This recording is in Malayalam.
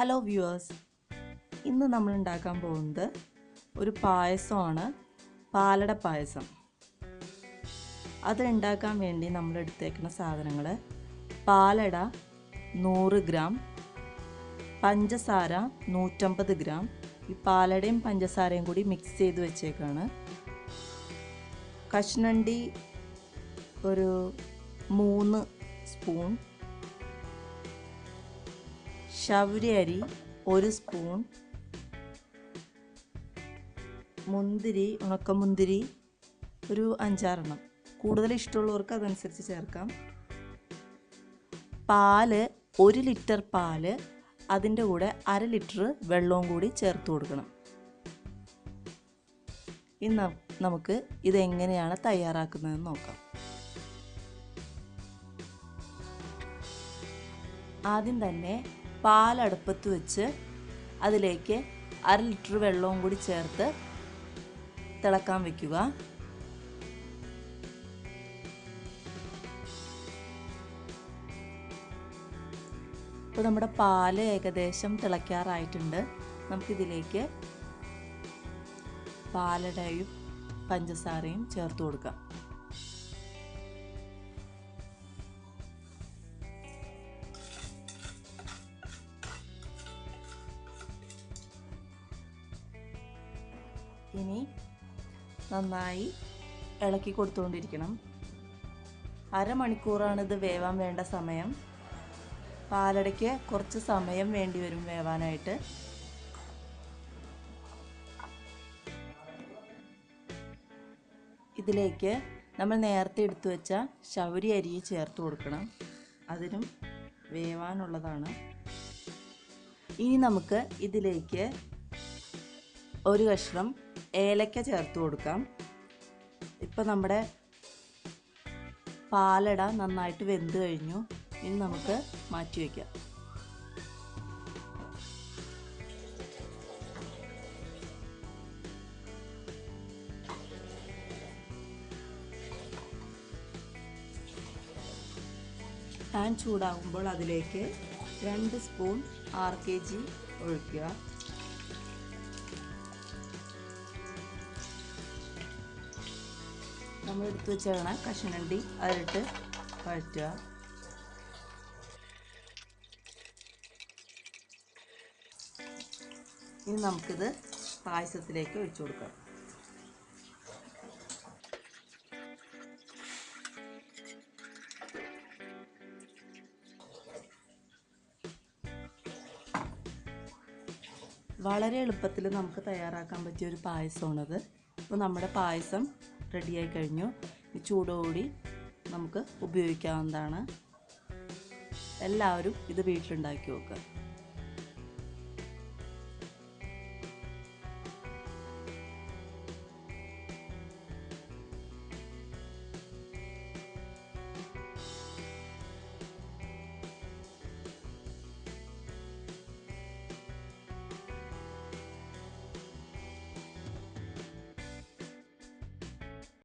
ഹലോ വ്യൂവേഴ്സ്, ഇന്ന് നമ്മൾ ഉണ്ടാക്കാൻ പോകുന്നത് ഒരു പായസമാണ്, പാലട പായസം. അത് ഉണ്ടാക്കാൻ വേണ്ടി നമ്മൾ എടുത്തേക്കുന്ന സാധനങ്ങൾ: പാലട 100 ഗ്രാം, പഞ്ചസാര 150 ഗ്രാം. ഈ പാലടയും പഞ്ചസാരയും കൂടി മിക്സ് ചെയ്ത് വെച്ചേക്കാണ്. കശുവണ്ടി ഒരു 3 സ്പൂൺ, ശവരി അരി 1 സ്പൂൺ, മുന്തിരി, ഉണക്കമുന്തിരി ഒരു 5-6 എണ്ണം. കൂടുതൽ ഇഷ്ടമുള്ളവർക്ക് അതനുസരിച്ച് ചേർക്കാം. പാല് 1 ലിറ്റർ പാല്, അതിൻ്റെ കൂടെ 1/2 ലിറ്റർ വെള്ളവും കൂടി ചേർത്ത് കൊടുക്കണം. ഇന്ന് നമുക്ക് ഇതെങ്ങനെയാണ് തയ്യാറാക്കുന്നതെന്ന് നോക്കാം. ആദ്യം തന്നെ പാലടുപ്പത്ത് വെച്ച് അതിലേക്ക് 1/2 ലിറ്റർ വെള്ളവും കൂടി ചേർത്ത് തിളക്കാൻ വയ്ക്കുക. ഇപ്പോൾ നമ്മുടെ പാല് ഏകദേശം തിളയ്ക്കാറായിട്ടുണ്ട്. നമുക്കിതിലേക്ക് പാലടയും പഞ്ചസാരയും ചേർത്ത് കൊടുക്കാം. ഇനി നന്നായി ഇളക്കി കൊടുത്തുകൊണ്ടിരിക്കണം. അരമണിക്കൂറാണ് ഇത് വേവാൻ വേണ്ട സമയം. പാലടയ്ക്ക് കുറച്ച് സമയം വേണ്ടി വരും വേവാനായിട്ട്. ഇതിലേക്ക് നമ്മൾ നേരത്തെ എടുത്തു വെച്ച ശവരി അരി ചേർത്ത് കൊടുക്കണം. അതിനും വേവാനുള്ളതാണ്. ഇനി നമുക്ക് ഇതിലേക്ക് ഒരു കഷ്ണം ഏലക്ക ചേർത്ത് കൊടുക്കാം. ഇപ്പം നമ്മുടെ പാലട നന്നായിട്ട് വെന്ത് കഴിഞ്ഞു. ഇനി നമുക്ക് മാറ്റി വയ്ക്കാം. പാൻ ചൂടാകുമ്പോൾ അതിലേക്ക് 2 സ്പൂൺ RKG ഒഴിക്കുക. നമ്മൾ എടുത്തു വെച്ചാണ് കശുവണ്ടി അതിലിട്ട് വഴറ്റുക. ഇനി നമുക്കിത് പായസത്തിലേക്ക് ഒഴിച്ചു കൊടുക്കാം. വളരെ എളുപ്പത്തിൽ നമുക്ക് തയ്യാറാക്കാൻ പറ്റിയ ഒരു പായസമാണത്. അപ്പോൾ നമ്മുടെ പായസം റെഡിയായി കഴിഞ്ഞു. ചൂടോടുകൂടി നമുക്ക് ഉപയോഗിക്കാവുന്നതാണ്. എല്ലാവരും ഇത് വീട്ടിലുണ്ടാക്കി നോക്കുക.